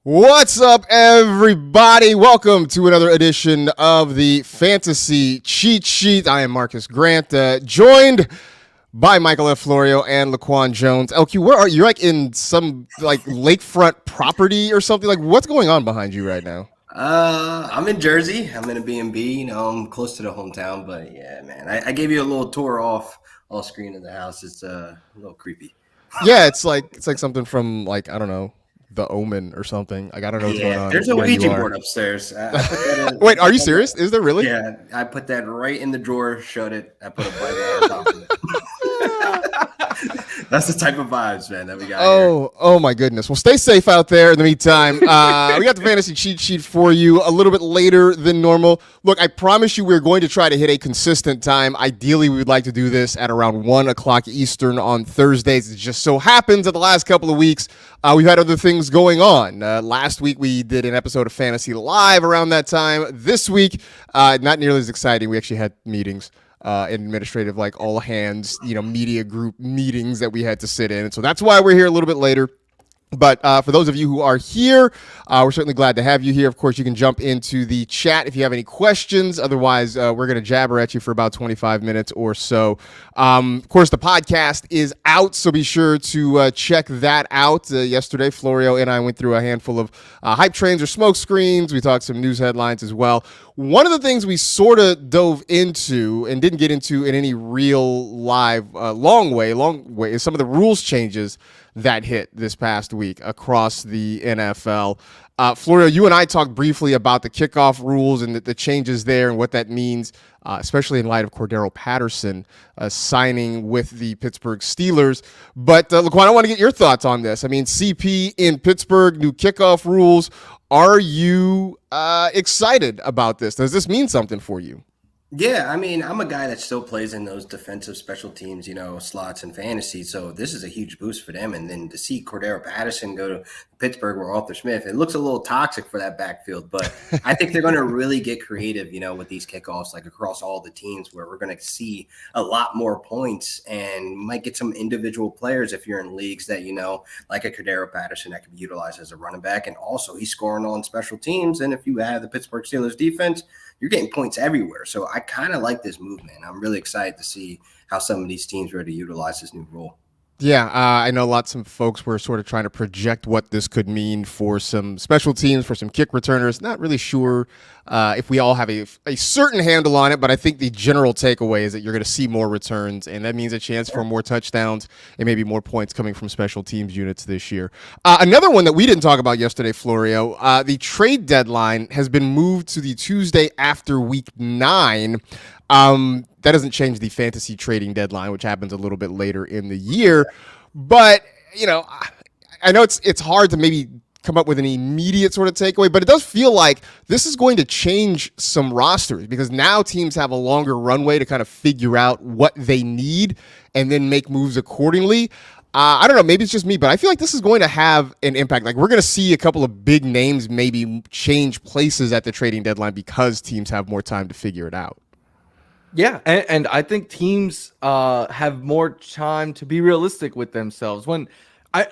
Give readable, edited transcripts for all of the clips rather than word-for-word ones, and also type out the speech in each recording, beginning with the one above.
What's up, everybody? Welcome to another edition of the Fantasy Cheat Sheet. I am Marcus Grant, joined by Michael F. Florio and Laquan Jones. LQ, where are you? You're like in some like lakefront property or something. Like, what's going on behind you right now? I'm in Jersey. I'm in a B&B. I'm close to the hometown, but yeah, man, I gave you a little tour off screen of the house. It's a little creepy. Yeah, it's like something from like I don't know, The Omen or something. Like I don't know what's going Yeah, on there's a where you Ouija are. board upstairs. I put that in. Wait, are you serious? Is there really? Yeah, I put that right in the drawer. Shut it. I put a Bible on top of it. That's the type of vibes, man, that we got here. Oh my goodness. Well, stay safe out there in the meantime. We got the fantasy cheat sheet for you a little bit later than normal. Look, I promise you we're going to try to hit a consistent time. Ideally, we would like to do this at around 1 o'clock Eastern on Thursdays. It just so happens that the last couple of weeks, we've had other things going on. Last week, we did an episode of Fantasy Live around that time. This week, not nearly as exciting. We actually had meetings. Administrative, like all hands, media group meetings that we had to sit in. And so that's why we're here a little bit later. But for those of you who are here, we're certainly glad to have you here. Of course, you can jump into the chat if you have any questions. Otherwise, we're going to jabber at you for about 25 minutes or so. Of course, the podcast is out, so be sure to check that out. Yesterday, Florio and I went through a handful of hype trains or smoke screens. We talked some news headlines as well. One of the things we sort of dove into and didn't get into in any real live long way is some of the rules changes that hit this past week across the NFL. Florio, you and I talked briefly about the kickoff rules and the changes there and what that means, especially in light of Cordero Patterson signing with the Pittsburgh Steelers. But Laquan, I want to get your thoughts on this. I mean, CP in Pittsburgh, new kickoff rules. Are you excited about this? Does this mean something for you? Yeah, I mean, I'm a guy that still plays in those defensive special teams, slots and fantasy. So this is a huge boost for them. And then to see Cordero Patterson go to Pittsburgh or Arthur Smith, it looks a little toxic for that backfield. But I think they're going to really get creative, with these kickoffs, like across all the teams, where we're going to see a lot more points and might get some individual players if you're in leagues that, like a Cordero Patterson that can be utilized as a running back. And also he's scoring on special teams. And if you have the Pittsburgh Steelers defense, you're getting points everywhere. So I kind of like this move, man. I'm really excited to see how some of these teams are ready to utilize this new rule. Yeah, I know lots of folks were sort of trying to project what this could mean for some special teams, for some kick returners. Not really sure if we all have a certain handle on it, but I think the general takeaway is that you're going to see more returns, and that means a chance for more touchdowns and maybe more points coming from special teams units this year. Another one that we didn't talk about yesterday, Florio, the trade deadline has been moved to the Tuesday after week 9. That doesn't change the fantasy trading deadline, which happens a little bit later in the year. But, I know it's hard to maybe come up with an immediate sort of takeaway, but it does feel like this is going to change some rosters because now teams have a longer runway to kind of figure out what they need and then make moves accordingly. I don't know, maybe it's just me, but I feel like this is going to have an impact. Like we're going to see a couple of big names maybe change places at the trading deadline because teams have more time to figure it out. Yeah, and I think teams have more time to be realistic with themselves. When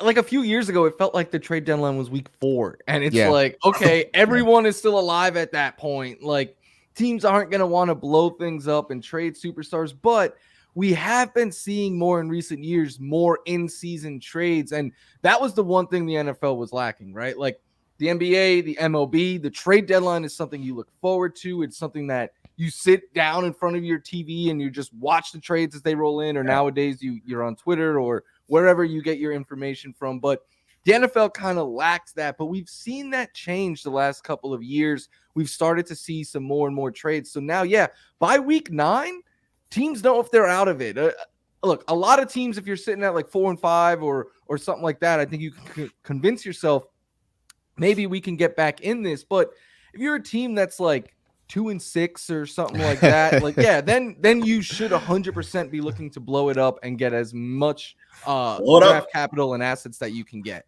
like a few years ago, it felt like the trade deadline was week 4, and it's like, okay, everyone is still alive at that point. Like teams aren't going to want to blow things up and trade superstars, but we have been seeing more in recent years, more in-season trades, and that was the one thing the NFL was lacking, right? Like the NBA, the MLB, the trade deadline is something you look forward to. It's something that you sit down in front of your TV and you just watch the trades as they roll in, or nowadays you're on Twitter or wherever you get your information from. But the NFL kind of lacks that, but we've seen that change the last couple of years. We've started to see some more and more trades. So now, by week 9, teams know if they're out of it. Look, a lot of teams, if you're sitting at like 4-5 or something like that, I think you can convince yourself maybe we can get back in this. But if you're a team that's like 2-6 or something like that, then you should 100% be looking to blow it up and get as much draft capital and assets that you can get.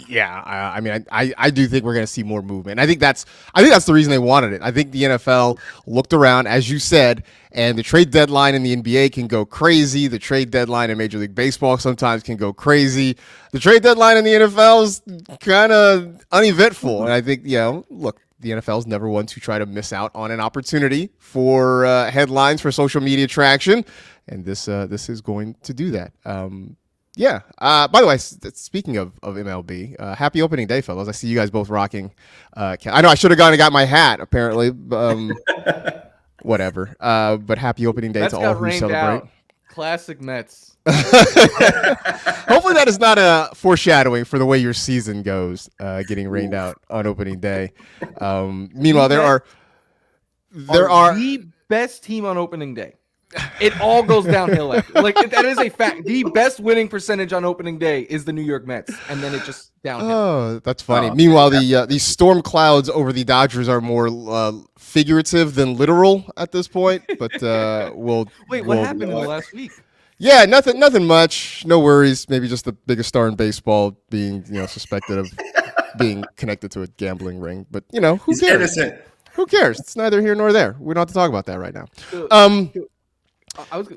Yeah, I mean, I do think we're going to see more movement. I think that's the reason they wanted it. I think the NFL looked around, as you said, and the trade deadline in the NBA can go crazy. The trade deadline in Major League Baseball sometimes can go crazy. The trade deadline in the NFL is kind of uneventful, and I think look, the NFL is never one to try to miss out on an opportunity for headlines, for social media traction, and this is going to do that. Yeah. By the way, speaking of MLB, happy opening day, fellas. I see you guys both rocking. I know I should have gone and got my hat, apparently. Whatever. But happy opening day to all who celebrate. Out. Classic Mets. Hopefully that is not a foreshadowing for the way your season goes, getting rained out on opening day. Meanwhile, there are the best team on opening day. It all goes downhill. Like that is a fact. The best winning percentage on opening day is the New York Mets, and then it just downhill. Oh, that's funny. Meanwhile, the storm clouds over the Dodgers are more figurative than literal at this point. But what happened in the last week? Yeah, nothing much. No worries. Maybe just the biggest star in baseball being suspected of being connected to a gambling ring. But who He's cares? Innocent. Who cares? It's neither here nor there. We don't have to talk about that right now.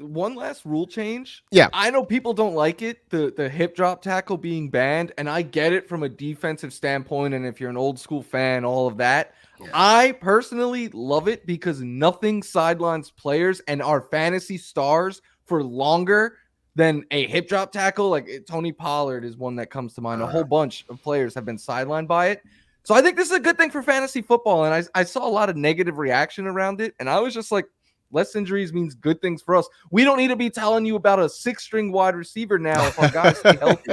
One last rule change. Yeah, I know people don't like it, the hip drop tackle being banned, and I get it from a defensive standpoint. And if you're an old school fan, all of that, I personally love it because nothing sidelines players and our fantasy stars for longer than a hip drop tackle. Like Tony Pollard is one that comes to mind. A whole bunch of players have been sidelined by it. So I think this is a good thing for fantasy football. And I saw a lot of negative reaction around it, and I was just like, less injuries means good things for us. We don't need to be telling you about a 6-string wide receiver now if our guys stay healthy.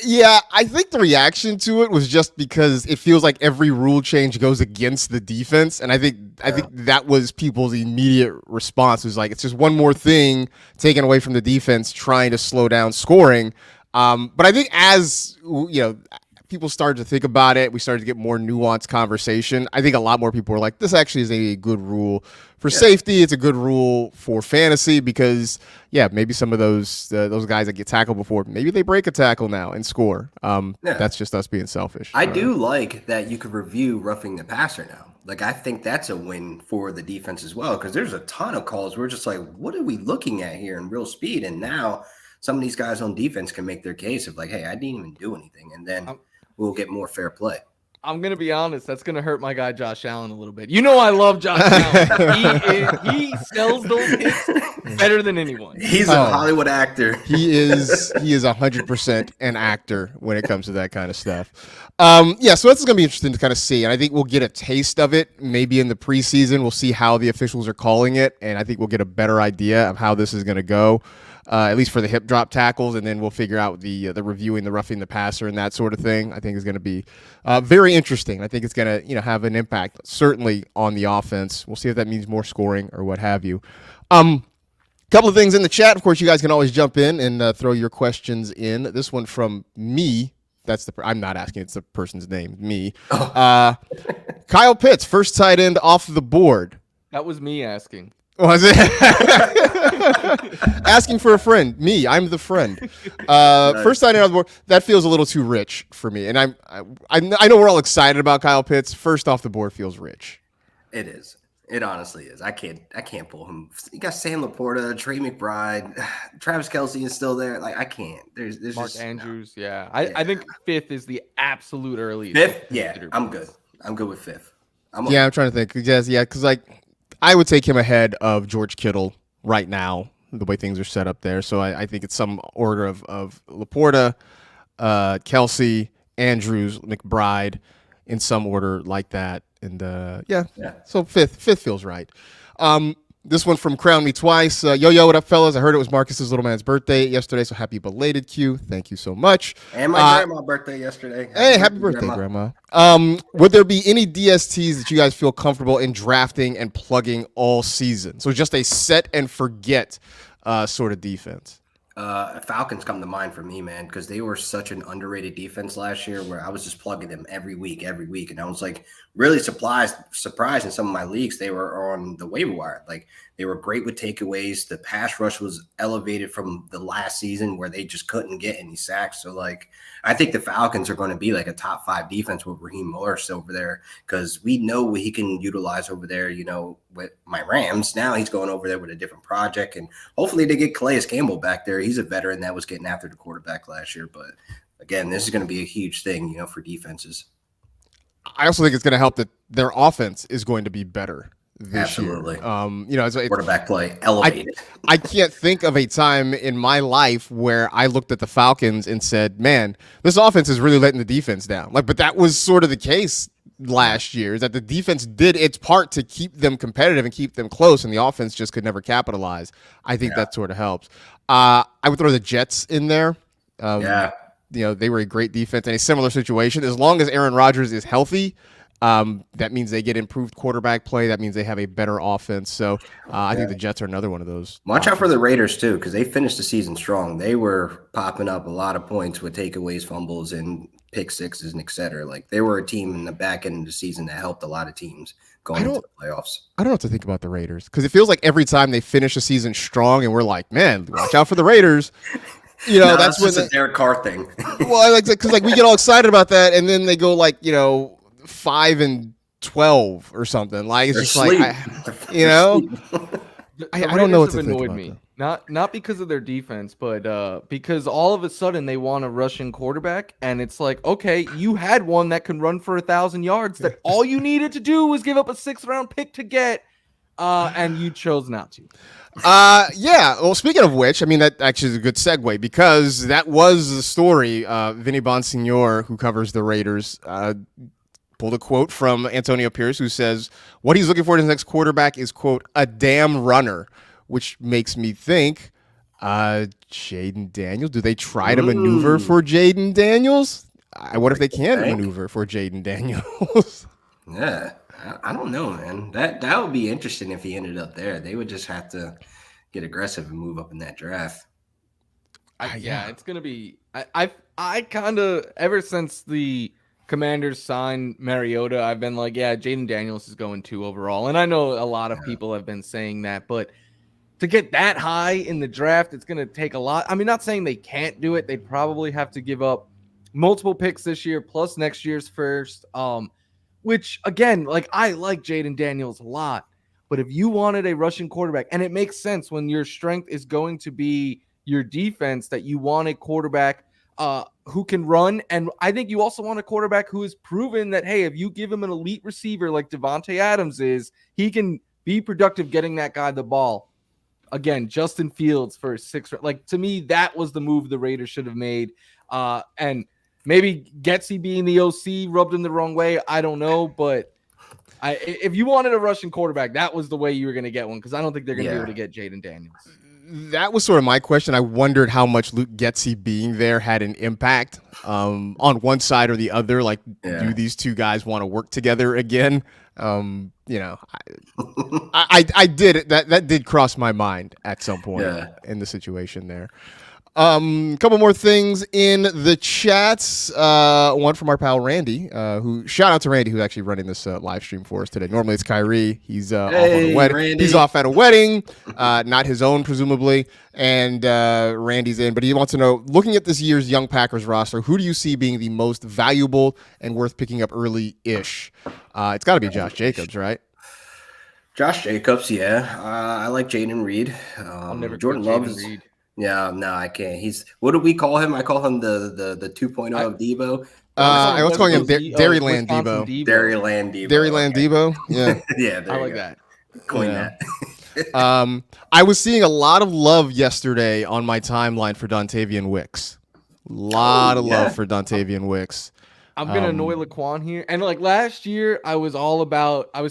Yeah, I think the reaction to it was just because it feels like every rule change goes against the defense, and I think that was people's immediate response. Was like, it's just one more thing taken away from the defense, trying to slow down scoring. But I think as people started to think about it, we started to get more nuanced conversation. I think a lot more people were like, this actually is a good rule for safety. It's a good rule for fantasy because, maybe some of those guys that get tackled before, maybe they break a tackle now and score. That's just us being selfish. I do like that you could review roughing the passer now. Like, I think that's a win for the defense as well because there's a ton of calls. We're just like, what are we looking at here in real speed? And now some of these guys on defense can make their case of like, hey, I didn't even do anything. And then we'll get more fair play. I'm going to be honest. That's going to hurt my guy, Josh Allen, a little bit. I love Josh Allen. He sells those hits better than anyone. He's a Hollywood actor. He is 100% an actor when it comes to that kind of stuff. So this is going to be interesting to kind of see. And I think we'll get a taste of it maybe in the preseason. We'll see how the officials are calling it. And I think we'll get a better idea of how this is going to go. At least for the hip drop tackles, and then we'll figure out the reviewing, the roughing the passer, and that sort of thing. I think is going to be very interesting. I think it's going to have an impact certainly on the offense. We'll see if that means more scoring or what have you. Couple of things in the chat. Of course, you guys can always jump in and throw your questions in. This one from me. I'm not asking. It's the person's name. Me. Kyle Pitts, first tight end off the board. That was me asking. Was it? Asking for a friend. Me, I'm the friend. First tight end on the board. That feels a little too rich for me. And I know we're all excited about Kyle Pitts. First off the board feels rich. It is. It honestly is. I can't pull him. You got Sam Laporta, Trey McBride, Travis Kelce is still there. Like I can't. There's Mark just, Andrews. No. Yeah. I think fifth is the absolute earliest. Fifth? Yeah, I'm good. I'm good with fifth. I'm trying to think. Because I would take him ahead of George Kittle right now, the way things are set up there. So I think it's some order of Laporta, Kelce, Andrews, McBride, in some order like that. And so fifth feels right. This one from Crown Me Twice. Yo, what up, fellas? I heard it was Marcus's little man's birthday yesterday, so happy belated, Q. Thank you so much. And my grandma's birthday yesterday. Happy birthday, Grandma. Would there be any DSTs that you guys feel comfortable in drafting and plugging all season? So just a set and forget sort of defense. Falcons come to mind for me, man, because they were such an underrated defense last year where I was just plugging them every week. And I was like really surprised in some of my leagues. They were on the waiver wire. Like They were great with takeaways. The pass rush was elevated from the last season where they just couldn't get any sacks. So, like, I think the Falcons are going to be like a top 5 defense with Raheem Morris over there because we know what he can utilize over there, with my Rams. Now he's going over there with a different project, and hopefully they get Calais Campbell back there. He's a veteran that was getting after the quarterback last year. But, again, this is going to be a huge thing, for defenses. I also think it's going to help that their offense is going to be better this Absolutely. year. It's Quarterback play elevated. I can't think of a time in my life where I looked at the Falcons and said, man, this offense is really letting the defense down. But that was sort of the case last year, is that the defense did its part to keep them competitive and keep them close, and the offense just could never capitalize. I think that sort of helps. I would throw the Jets in there. They were a great defense in a similar situation. As long as Aaron Rodgers is healthy, that means they get improved quarterback play. That means they have a better offense. So I think the Jets are another one of those. Watch out for the Raiders, too, because they finished the season strong. They were popping up a lot of points with takeaways, fumbles, and pick sixes, and et cetera. Like, they were a team in the back end of the season that helped a lot of teams going into the playoffs. I don't know what to think about the Raiders because it feels like every time they finish a season strong and we're like, man, watch out for the Raiders. That's when a Derek Carr thing. Well, because we get all excited about that, and then they go 5-12 or something. Like, it's just sleep. I don't know what to think about me. Not because of their defense, but because all of a sudden they want a Russian quarterback, and it's like, okay, you had one that can run for 1,000 yards. That all you needed to do was give up a 6th-round pick to get, and you chose not to. Well, speaking of which, I mean, that actually is a good segue because that was the story. Vinny Bonsignor, who covers the Raiders, pulled a quote from Antonio Pierce, who says what he's looking for in his next quarterback is, quote, a damn runner, which makes me think, Jayden Daniels. Do they try to maneuver for Jayden Daniels? I wonder if they can maneuver for Jayden Daniels. Yeah. I don't know, man. That would be interesting if he ended up there. They would just have to get aggressive and move up in that draft. It's gonna be. I kind of ever since the Commanders signed Mariota, I've been like, Jayden Daniels is going 2 overall, and I know a lot of people have been saying that, but to get that high in the draft, it's gonna take a lot. I mean, not saying they can't do it. They'd probably have to give up multiple picks this year plus next year's first. Which, again, I like Jayden Daniels a lot. But if you wanted a Russian quarterback, and it makes sense when your strength is going to be your defense, that you want a quarterback who can run. And I think you also want a quarterback who has proven that, hey, if you give him an elite receiver like Devontae Adams is, he can be productive getting that guy the ball. Again, Justin Fields for 6th. To me, that was the move the Raiders should have made. And maybe Getsy being the OC rubbed him the wrong way. I don't know, but if you wanted a Russian quarterback, that was the way you were going to get one because I don't think they're going to be able to get Jayden Daniels. That was sort of my question. I wondered how much Luke Getsy being there had an impact on one side or the other. Do these two guys want to work together again? I did it. That did cross my mind at some point in the situation there. Couple more things in the chats. One from our pal Randy, who shout out to Randy, who's actually running this live stream for us today. Normally it's Kyrie. He's off on a wedding. Randy. He's off at a wedding, not his own presumably. And Randy's in, but he wants to know, looking at this year's Young Packers roster, who do you see being the most valuable and worth picking up early-ish? It's got to be Josh Jacobs, right? Josh Jacobs, yeah. I like Jaden Reed. I'll never Jordan Love. Yeah, no, I can't. What do we call him? I call him the 2.0 of Debo. I was calling him Dairyland Debo. Dairyland Debo. Dairyland Debo. Yeah. Yeah, I like that. Coin that. I was seeing a lot of love yesterday on my timeline for Dontavian Wicks. A lot of love for Dontavian Wicks. I'm going to annoy Laquan here. And last year, I was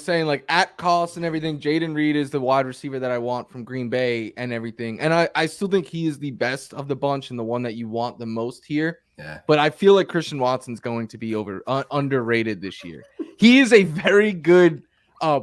saying at cost and everything, Jaden Reed is the wide receiver that I want from Green Bay and everything. And I still think he is the best of the bunch and the one that you want the most here. Yeah. But I feel like Christian Watson's going to be underrated this year. He is a very good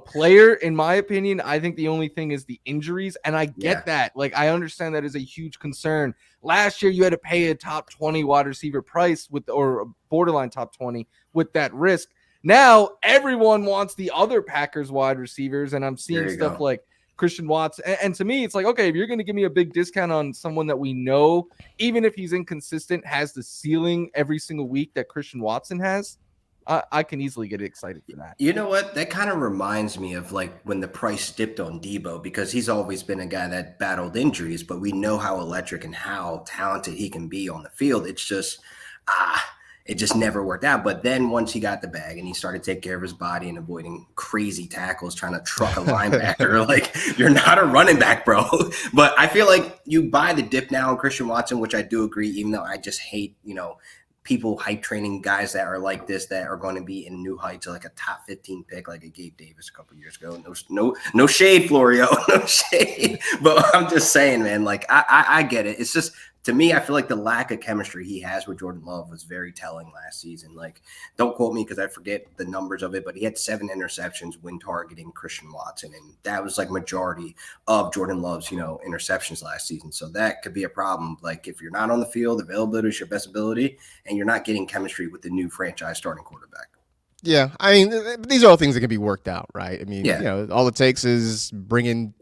player, in my opinion. I think the only thing is the injuries. And I get that. I understand that is a huge concern. Last year, you had to pay a top 20 wide receiver price or borderline top 20 with that risk. Now, everyone wants the other Packers wide receivers, and I'm seeing stuff like Christian Watson. And to me, it's like, okay, if you're going to give me a big discount on someone that we know, even if he's inconsistent, has the ceiling every single week that Christian Watson has, I can easily get excited for that. You know what? That kind of reminds me of like when the price dipped on Debo, because he's always been a guy that battled injuries, but we know how electric and how talented he can be on the field. It's just, it just never worked out. But then once he got the bag and he started taking care of his body and avoiding crazy tackles, trying to truck a linebacker, like, you're not a running back, bro. But I feel like you buy the dip now on Christian Watson, which I do agree, even though I just hate, people hype training guys that are like this, that are going to be in new heights, like a top 15 pick, like a Gabe Davis a couple years ago. No shade, Florio, no shade. But I'm just saying, man, like I get it. It's just, to me, I feel like the lack of chemistry he has with Jordan Love was very telling last season. Like, don't quote me because I forget the numbers of it, but he had 7 interceptions when targeting Christian Watson. And that was like majority of Jordan Love's, interceptions last season. So that could be a problem. Like, if you're not on the field, availability is your best ability, and you're not getting chemistry with the new franchise starting quarterback. Yeah, I mean, these are all things that can be worked out, right? I mean, all it takes is bringing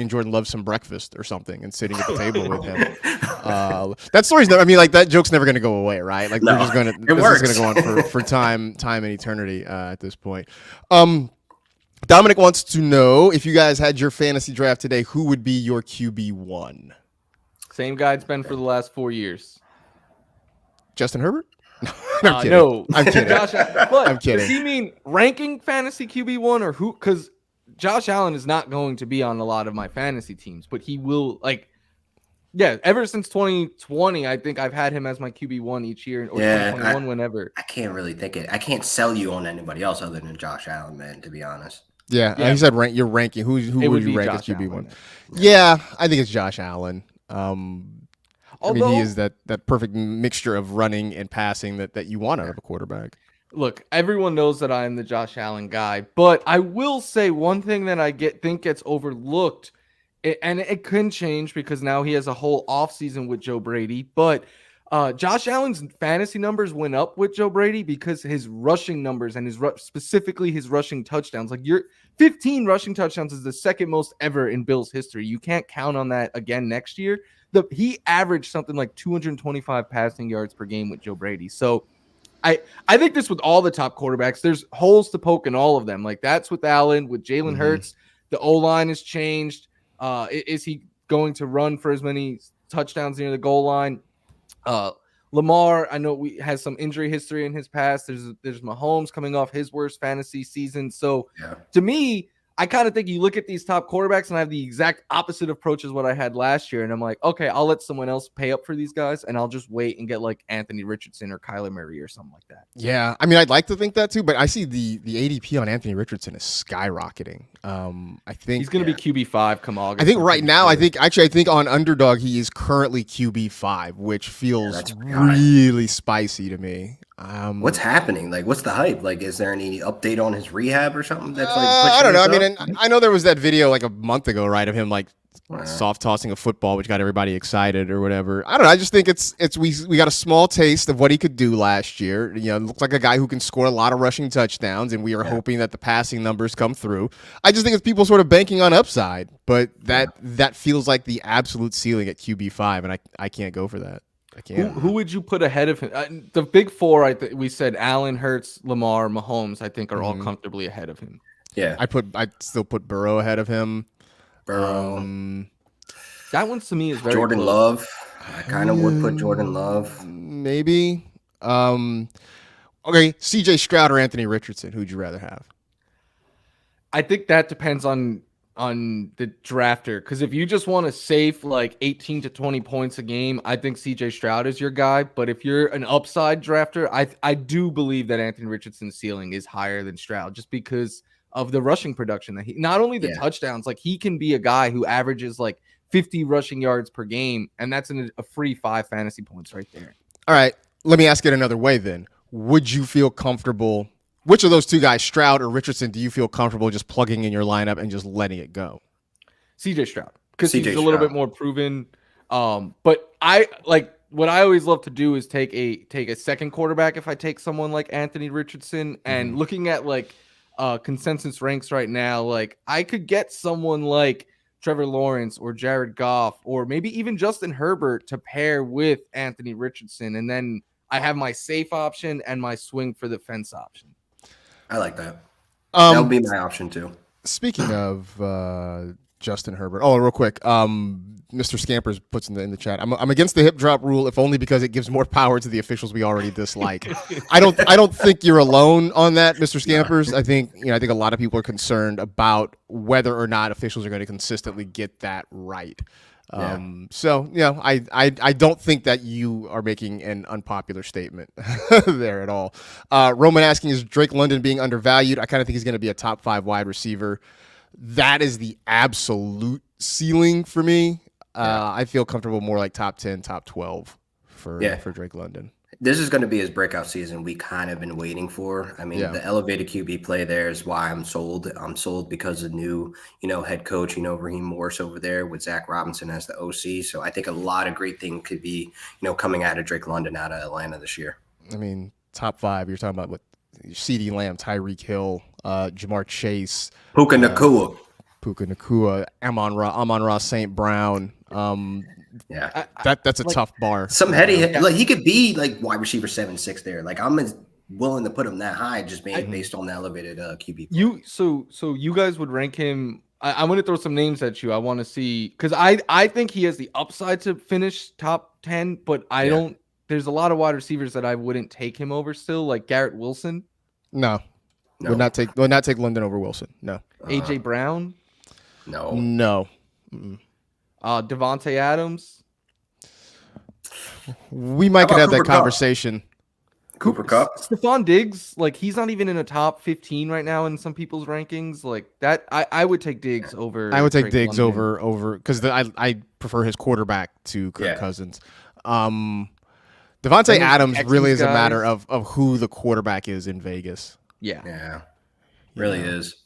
Jordan Love some breakfast or something and sitting at the table with him. That story's never. I mean, like, that joke's never going to go away, right? Like, we're just going to. This is going to go on for time and eternity at this point. Dominic wants to know, if you guys had your fantasy draft today, who would be your QB1? Same guy it's been for the last 4 years. Justin Herbert? No, I'm kidding. I'm kidding. Does he mean ranking fantasy QB1 or who? Because Josh Allen is not going to be on a lot of my fantasy teams, but he will, ever since 2020, I think I've had him as my QB1 each year, or 2021, whenever. I can't really think it. I can't sell you on anybody else other than Josh Allen, man, to be honest. Yeah. You said you're ranking. Who would you rank as QB1? Allen. Yeah, I think it's Josh Allen. Although, he is that perfect mixture of running and passing that you want out of a quarterback. Look, everyone knows that I am the Josh Allen guy, but I will say one thing that I think gets overlooked, and it can change because now he has a whole offseason with Joe Brady, but Josh Allen's fantasy numbers went up with Joe Brady because his rushing numbers and specifically his rushing touchdowns, like your 15 rushing touchdowns is the second most ever in Bills history. You can't count on that again next year. He averaged something like 225 passing yards per game with Joe Brady. So I think this with all the top quarterbacks, there's holes to poke in all of them. Like, that's with Allen, with Jalen Hurts. The O-line has changed. Is he going to run for as many touchdowns near the goal line? Lamar, I know has some injury history in his past. There's Mahomes coming off his worst fantasy season. So to me, I kind of think you look at these top quarterbacks, and I have the exact opposite approach as what I had last year. And I'm like, okay, I'll let someone else pay up for these guys, and I'll just wait and get like Anthony Richardson or Kyler Murray or something like that. Yeah, I mean, I'd like to think that too, but I see the ADP on Anthony Richardson is skyrocketing. I think he's going to be QB5 come August. I think right now, I think on Underdog he is currently QB5, which feels really spicy to me. What's happening? Like, what's the hype? Like, is there any update on his rehab or something? That's I don't know. I mean, I know there was that video like a month ago, right, of him like soft tossing a football, which got everybody excited or whatever. I don't know. I just think we got a small taste of what he could do last year. It looks like a guy who can score a lot of rushing touchdowns, and we are hoping that the passing numbers come through. I just think it's people sort of banking on upside, but that feels like the absolute ceiling at QB5, and I can't go for that. I can't. Who would you put ahead of him? The big four, we said Allen, Hurts, Lamar, Mahomes, I think are all comfortably ahead of him. Yeah. I'd still put Burrow ahead of him. That one to me is very Jordan close. Love. I kind of would put Jordan Love. Maybe. Okay, CJ Stroud or Anthony Richardson, who'd you rather have? I think that depends on the drafter, because if you just want to save like 18 to 20 points a game, I think CJ Stroud is your guy. But if you're an upside drafter, I do believe that Anthony Richardson's ceiling is higher than Stroud, just because of the rushing production that he, not only the touchdowns, like he can be a guy who averages like 50 rushing yards per game, and that's a free 5 fantasy points right there. All right, let me ask it another way then. Would you feel comfortable? Which of those two guys, Stroud or Richardson, do you feel comfortable just plugging in your lineup and just letting it go? CJ Stroud, because he's a little bit more proven. But I like what I always love to do is take a second quarterback if I take someone like Anthony Richardson. And looking at like consensus ranks right now, like I could get someone like Trevor Lawrence or Jared Goff or maybe even Justin Herbert to pair with Anthony Richardson. And then I have my safe option and my swing for the fence option. I like that. That would be my option too. Speaking of Justin Herbert, real quick, Mr. Scampers puts in the chat. I'm against the hip drop rule, if only because it gives more power to the officials we already dislike. I don't think you're alone on that, Mr. Scampers. I think a lot of people are concerned about whether or not officials are going to consistently get that right. So I don't think that you are making an unpopular statement there at all. Roman asking, is Drake London being undervalued? I kind of think he's going to be a top 5 wide receiver. That is the absolute ceiling for me. I feel comfortable more like top 10, top 12 for Drake London. This is going to be his breakout season we kind of been waiting for. I mean, the elevated QB play there is why I'm sold. I'm sold because of new, head coach, Raheem Morris over there with Zach Robinson as the OC. So I think a lot of great things could be, coming out of Drake London out of Atlanta this year. I mean, top 5, you're talking about what CeeDee Lamb, Tyreek Hill, Jamar Chase, Puka Nacua, Amon-Ra St. Brown. That's a tough bar. Some heady, like he could be like wide receiver 7-6 there. Like I'm willing to put him that high, just based on the elevated QB. So you guys would rank him. I'm going to throw some names at you. I want to see because I think he has the upside to finish top 10, but I don't. There's a lot of wide receivers that I wouldn't take him over still, like Garrett Wilson. No. Would not take London over Wilson. No. AJ Brown. No. Devontae Adams. We might could have that conversation. Cooper Kupp. Stephon Diggs, like he's not even in a top 15 right now in some people's rankings. Like that, I would take Diggs over. I would take Diggs over because I prefer his quarterback to Kirk Cousins. Devontae Adams really is a matter of who the quarterback is in Vegas. Yeah, really is.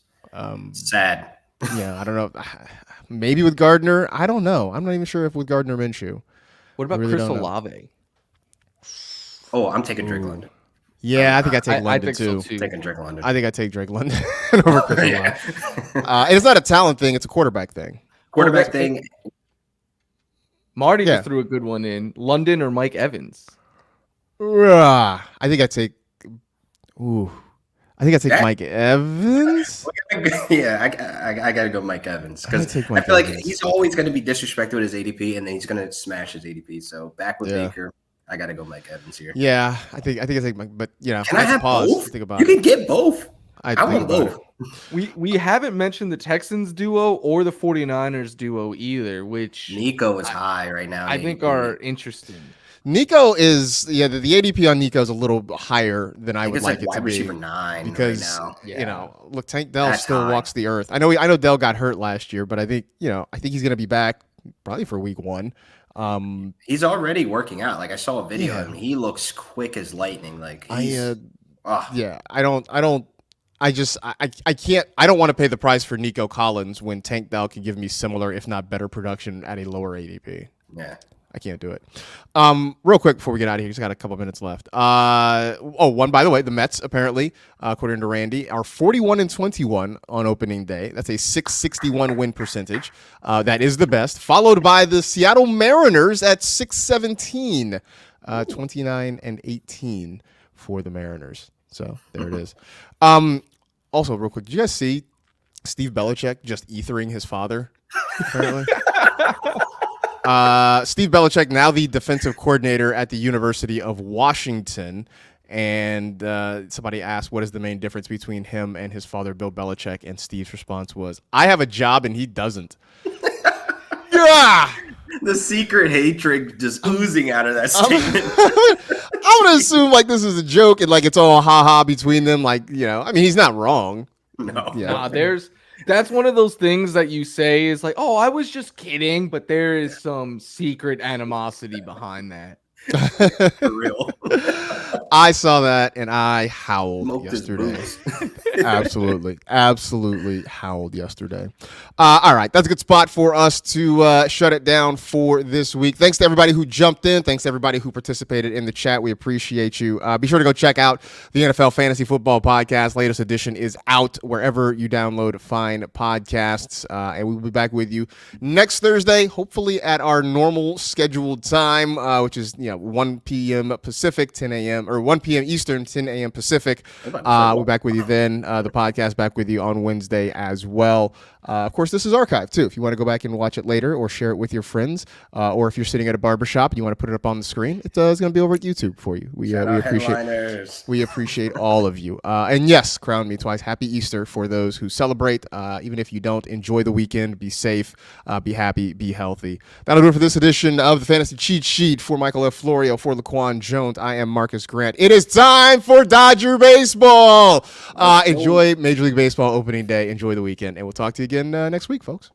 Sad. Yeah, I don't know. Maybe with Gardner, I don't know. I'm not even sure if with Gardner Minshew. What about Chris Olave? Oh, I'm taking Drake London. Yeah, I think I take London too. Taking Drake London. I think I take Drake London over Chris Olave. And it's not a talent thing; it's a quarterback thing. Quarterback thing. Marty just threw a good one in. London or Mike Evans? I think I take. I think I take Mike Evans. Yeah, I got to go Mike Evans because I feel like he's always going to be disrespected with his ADP, and then he's going to smash his ADP. So back with Baker, I got to go Mike Evans here. Yeah, I think I take Mike, but can I have both? Think about you can get both. I want both. We haven't mentioned the Texans duo or the 49ers duo either, which Nico is high right now. I think are interesting. Nico is the ADP on Nico is a little higher than I would like it to be. Receiver 9 because right now. Look, Tank Dell still walks the earth. I know Dell got hurt last year, but I think he's going to be back probably for week 1. He's already working out. Like I saw a video of him. He looks quick as lightning. Like I don't want to pay the price for Nico Collins when Tank Dell can give me similar, if not better production at a lower ADP. Yeah. I can't do it. Real quick before we get out of here, just got a couple minutes left. One, by the way, the Mets apparently, according to Randy, are 41-21 on opening day. That's a .661 win percentage. That is the best. Followed by the Seattle Mariners at .617, 29-18 for the Mariners. So there it is. Also, real quick, did you guys see Steve Belichick just ethering his father? Apparently. Steve Belichick, now the defensive coordinator at the University of Washington. And somebody asked, what is the main difference between him and his father, Bill Belichick? And Steve's response was, I have a job and he doesn't. Yeah. The secret hatred just oozing out of that statement. I would assume like this is a joke and like it's all ha-ha between them. Like, he's not wrong. No. Yeah. Nah, that's one of those things that you say is like, oh, I was just kidding, but there is some secret animosity behind that. For real. I saw that and I howled Smoked his yesterday. boots. Absolutely howled yesterday. All right, that's a good spot for us to shut it down for this week. Thanks to everybody who jumped in. Thanks to everybody who participated in the chat. We appreciate you. Be sure to go check out the NFL Fantasy Football Podcast. Latest edition is out wherever you download fine podcasts, and we'll be back with you next Thursday, hopefully at our normal scheduled time, which is 1 p.m. Pacific, 10 a.m. or 1 p.m. Eastern, 10 a.m. Pacific. We'll be back with you then. The podcast back with you on Wednesday as well. Of course, this is archived too. If you want to go back and watch it later or share it with your friends, or if you're sitting at a barbershop and you want to put it up on the screen, it's going to be over at YouTube for you. We appreciate all of you. And yes, crown me twice. Happy Easter for those who celebrate. Even if you don't, enjoy the weekend. Be safe. Be happy. Be healthy. That'll do it for this edition of the Fantasy Cheat Sheet. For Michael F. Florio, for Laquan Jones, I am Marcus Grant. It is time for Dodger baseball. Enjoy Major League Baseball opening day. Enjoy the weekend, and we'll talk to you again next week, folks.